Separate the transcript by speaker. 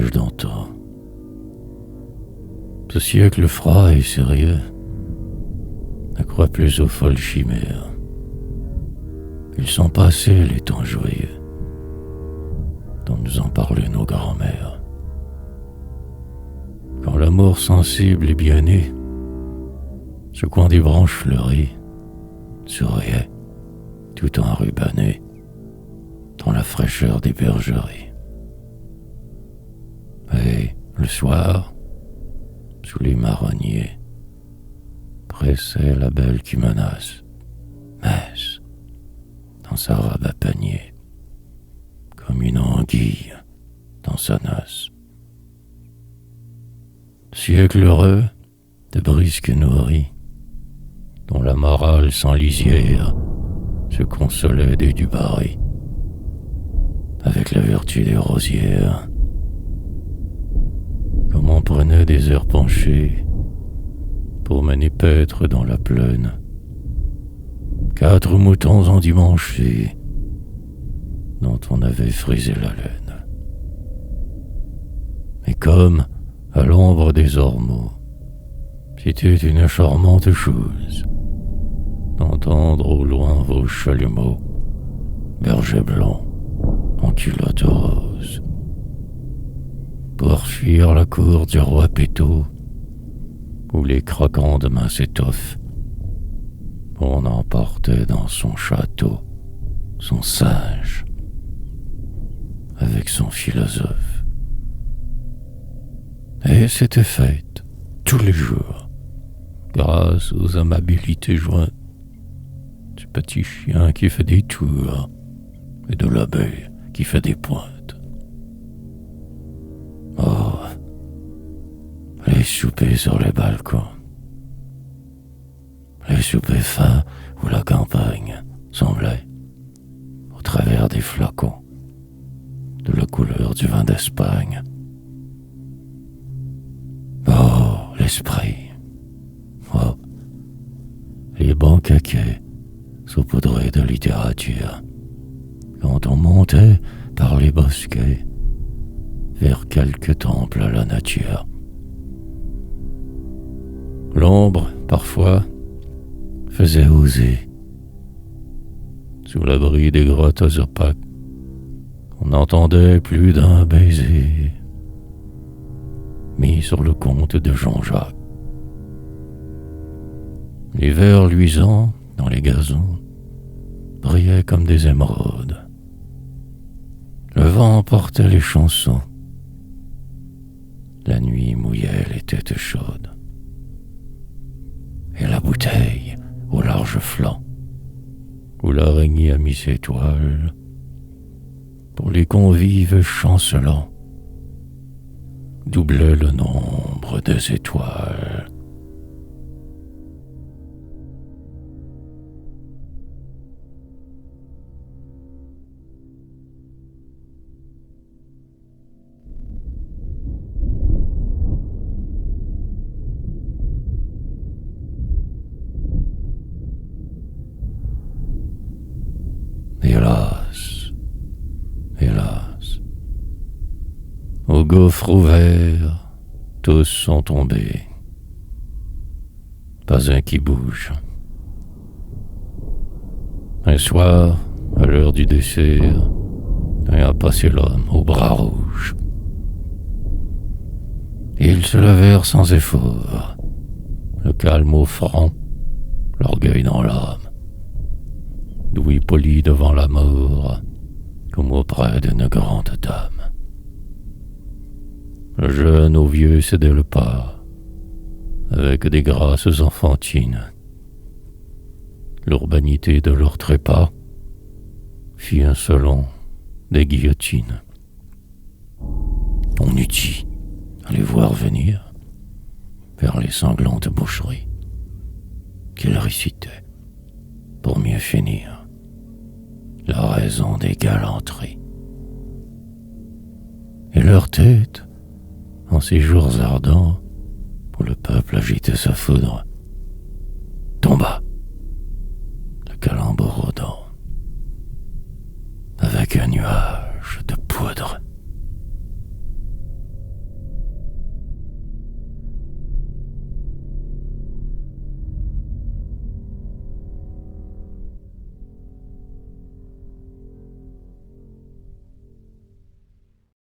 Speaker 1: neige d'antan. Ce siècle froid et sérieux ne croit plus aux folles chimères. Ils sont passés les temps joyeux dont nous en parlaient nos grands-mères. Quand l'amour sensible et bien né, ce coin des branches fleuries, souriait tout enrubanné dans la fraîcheur des bergeries. Et le soir, sous les marronniers, pressait la belle qui menace, mince, dans sa robe à panier, comme une anguille dans sa noce. Siècle heureux de brisques nourris, dont la morale sans lisière se consolait des du baril, avec la vertu des rosières. Comme on prenait des airs penchés pour mener paître dans la plaine 4 moutons endimanchés dont on avait frisé la laine. Et comme, à l'ombre des ormeaux, c'était une charmante chose d'entendre au loin vos chalumeaux, berger blanc en culotte rose, pour fuir la cour du roi Péto, où les croquants de main s'étoffent. On emportait dans son château son singe avec son philosophe. Et c'était fête tous les jours, grâce aux amabilités jointes du petit chien qui fait des tours et de l'abeille qui fait des pointes. Oh, les soupers sur les balcons, les soupers fins où la campagne semblait, au travers des flacons, de la couleur du vin d'Espagne. Oh, l'esprit. Oh, les bancs caquets saupoudrés de littérature, quand on montait par les bosquets vers quelque temple à la nature. L'ombre, parfois, faisait oser, sous l'abri des grottes opaques, on n'entendait plus d'un baiser mis sur le compte de Jean-Jacques. Les vers luisants dans les gazons brillaient comme des émeraudes. Le vent portait les chansons. La nuit mouillait les têtes chaudes. Et la bouteille au large flanc, où l'araignée a mis ses toiles, pour les convives chancelants, doublait le nombre des étoiles. Hélas, hélas, au gouffre ouvert, tous sont tombés. Pas un qui bouge. Un soir, à l'heure du dessert, a passé l'homme au bras rouge. Ils se levèrent sans effort, le calme au front, l'orgueil dans l'âme. Louis poli devant la mort, comme auprès d'une grande dame. Le jeune au vieux cédait le pas, avec des grâces enfantines. L'urbanité de leurs trépas fit un selon des guillotines. On eût dit à les voir venir vers les sanglantes boucheries qu'ils récitaient pour mieux finir la raison des galanteries. Et leur tête, en ces jours ardents où le peuple agitait sa foudre, tomba, le calembour rôdant, avec un nuage de poudre.